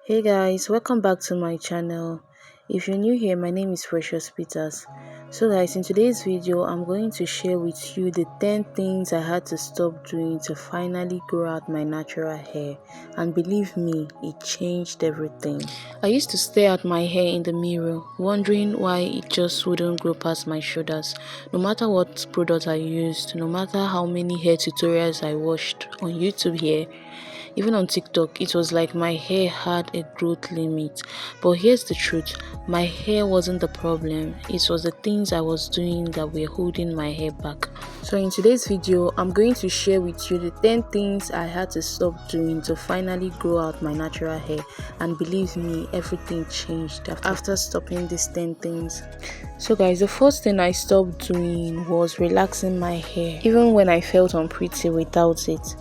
Hey guys, welcome back to my channel. If you're new here, my name is Precious Peters. So guys, in today's video, I'm going to share with you the 10 things I had to stop doing to finally grow out my natural hair. And believe me, it changed everything. I used to stare at my hair in the mirror, wondering why it just wouldn't grow past my shoulders. No matter what product I used, no matter how many hair tutorials I watched on YouTube here, even on TikTok, it was like my hair had a growth limit. But here's the truth, my hair wasn't the problem. It was the things I was doing that were holding my hair back. So in today's video, I'm going to share with you the 10 things I had to stop doing to finally grow out my natural hair. And believe me, everything changed after stopping these 10 things. So guys, the first thing I stopped doing was relaxing my hair, even when I felt unpretty without it.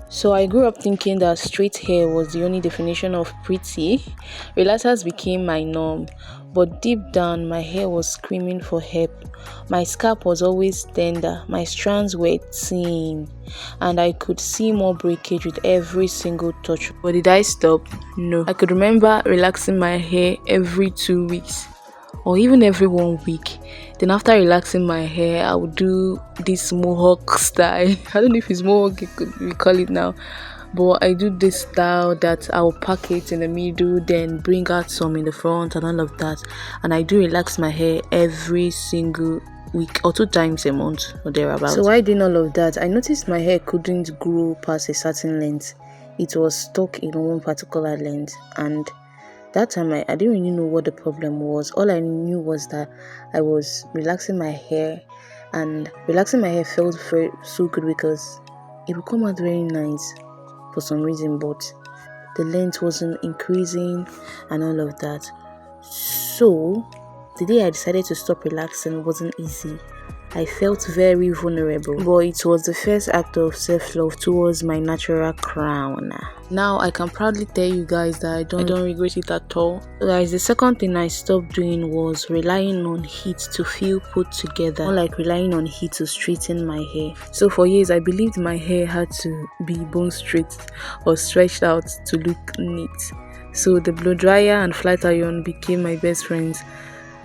So I grew up thinking that straight hair was the only definition of pretty. Relaxers became my norm, but deep down my hair was screaming for help. My scalp was always tender, my strands were thin, and I could see more breakage with every single touch. But did I stop? No. I could remember relaxing my hair every 2 weeks or even every 1 week. Then after relaxing my hair, I would do this mohawk style. I don't know if it's mohawk we call it now, but I do this style that I'll pack it in the middle, then bring out some in the front and all of that. And I do relax my hair every single week or 2 times a month or thereabouts. So while doing all of that, I noticed my hair couldn't grow past a certain length. It was stuck in one particular length, and that time I didn't really know what the problem was. All I knew was that I was relaxing my hair, and relaxing my hair felt so good because it would come out very nice for some reason, but the length wasn't increasing and all of that. So the day I decided to stop relaxing wasn't easy. I felt very vulnerable, but it was the first act of self-love towards my natural crown. Now I can proudly tell you guys that I don't regret it at all. So guys, the second thing I stopped doing was relying on heat to feel put together, more like relying on heat to straighten my hair. So for years I believed my hair had to be bone straight or stretched out to look neat. So the blow dryer and flat iron became my best friends.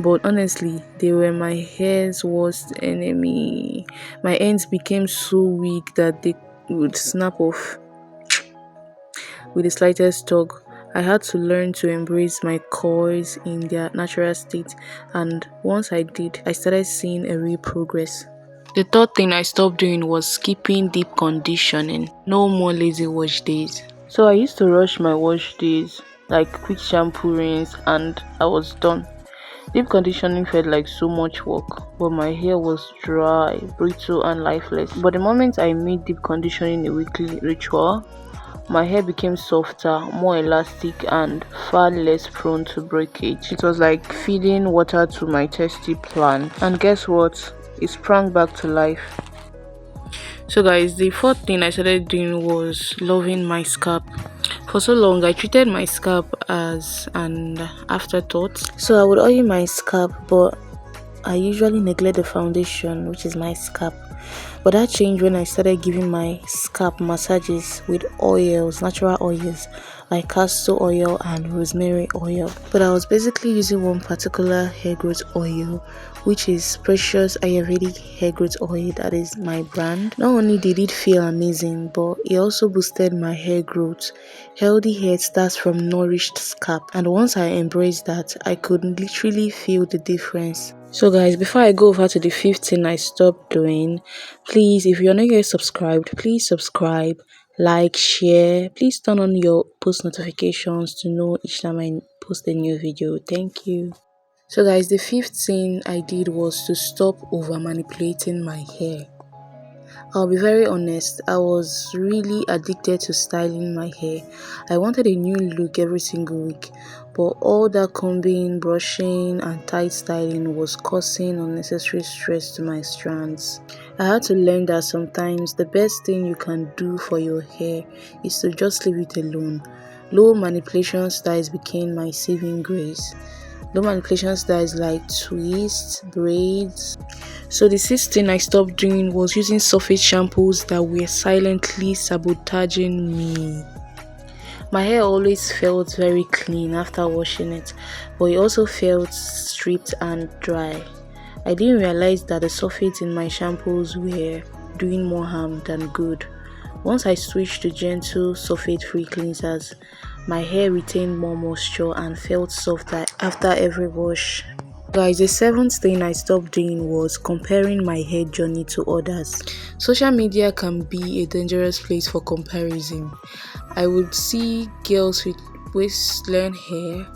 But honestly, they were my hair's worst enemy. My ends became so weak that they would snap off with the slightest tug. I had to learn to embrace my coils in their natural state, and once I did, I started seeing a real progress. The third thing I stopped doing was skipping deep conditioning. No more lazy wash days. So I used to rush my wash days, like quick shampoo rinse, and I was done. Deep conditioning felt like so much work, but my hair was dry, brittle, and lifeless. But the moment I made deep conditioning a weekly ritual, my hair became softer, more elastic, and far less prone to breakage. It was like feeding water to my thirsty plant. And guess what? It sprang back to life. So guys, the fourth thing I started doing was loving my scalp. For so long, I treated my scalp as an afterthought. So I would oil my scalp, but I usually neglect the foundation, which is my scalp. But that changed when I started giving my scalp massages with oils, natural oils like castor oil and rosemary oil. But I was basically using one particular hair growth oil, which is Precious Ayurvedic hair growth oil. That is my brand. Not only did it feel amazing, but it also boosted my hair growth. Healthy hair starts from nourished scalp, and once I embraced that, I could literally feel the difference. So guys, before I go over to the fifth thing I stopped doing, please, if you're not yet subscribed, please subscribe, like, share. Please turn on your post notifications to know each time I post a new video. Thank you. So guys, the fifth thing I did was to stop over manipulating my hair. I'll be very honest, I was really addicted to styling my hair. I wanted a new look every single week, but all that combing, brushing, and tight styling was causing unnecessary stress to my strands. I had to learn that sometimes the best thing you can do for your hair is to just leave it alone. Low manipulation styles became my saving grace. Low manipulation styles like twists, braids. So the sixth thing I stopped doing was using surface shampoos that were silently sabotaging me. My hair always felt very clean after washing it, but it also felt stripped and dry. I didn't realize that the sulfates in my shampoos were doing more harm than good. Once I switched to gentle sulfate-free cleansers, my hair retained more moisture and felt softer after every wash. Guys, the seventh thing I stopped doing was comparing my hair journey to others. Social media can be a dangerous place for comparison. I would see girls with waistline hair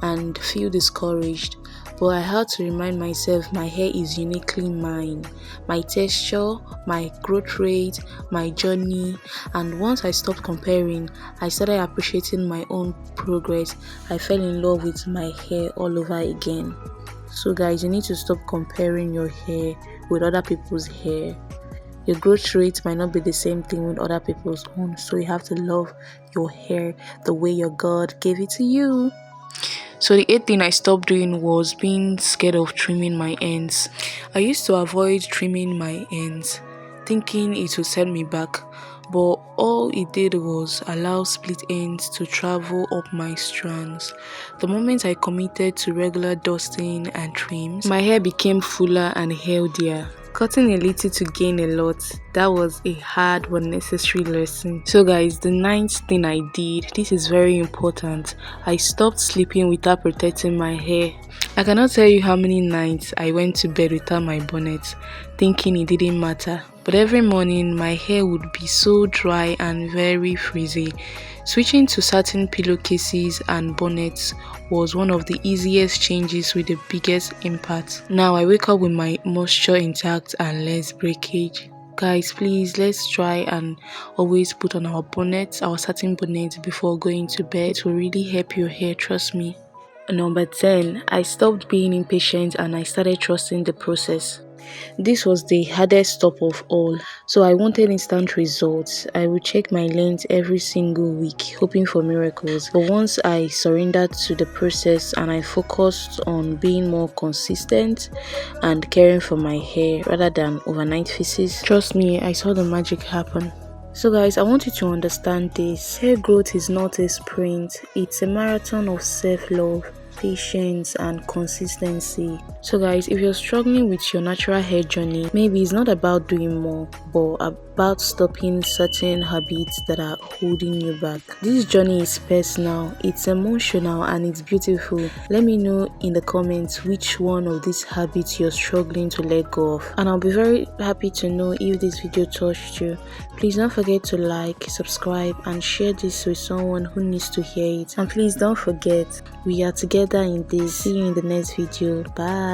and feel discouraged, but I had to remind myself my hair is uniquely mine. My texture, my growth rate, my journey, and once I stopped comparing, I started appreciating my own progress. I fell in love with my hair all over again. So guys, you need to stop comparing your hair with other people's hair. Your growth rate might not be the same thing with other people's own, so you have to love your hair the way your God gave it to you. So the eighth thing I stopped doing was being scared of trimming my ends. I used to avoid trimming my ends, thinking it would set me back, but all it did was allow split ends to travel up my strands. The moment I committed to regular dusting and trims, my hair became fuller and healthier. Cutting a little to gain a lot, that was a hard but necessary lesson. So guys, the ninth thing I did, this is very important. I stopped sleeping without protecting my hair. I cannot tell you how many nights I went to bed without my bonnet, thinking it didn't matter. But every morning, my hair would be so dry and very frizzy. Switching to satin pillowcases and bonnets was one of the easiest changes with the biggest impact. Now I wake up with my moisture intact and less breakage. Guys, please, let's try and always put on our bonnets, our satin bonnets before going to bed. It will really help your hair, trust me. Number 10, I stopped being impatient and I started trusting the process. This was the hardest stop of all, so I wanted instant results. I would check my length every single week, hoping for miracles. But once I surrendered to the process and I focused on being more consistent and caring for my hair rather than overnight fixes, trust me, I saw the magic happen. So guys, I want you to understand this. Hair growth is not a sprint, it's a marathon of self-love, patience and consistency. So guys, if you're struggling with your natural hair journey, maybe it's not about doing more, but about stopping certain habits that are holding you back. This journey is personal, it's emotional and it's beautiful. Let me know in the comments which one of these habits you're struggling to let go of, and I'll be very happy to know if this video touched you. Please don't forget to like, subscribe and share this with someone who needs to hear it. And please don't forget, we are together in this. See you in the next video. Bye.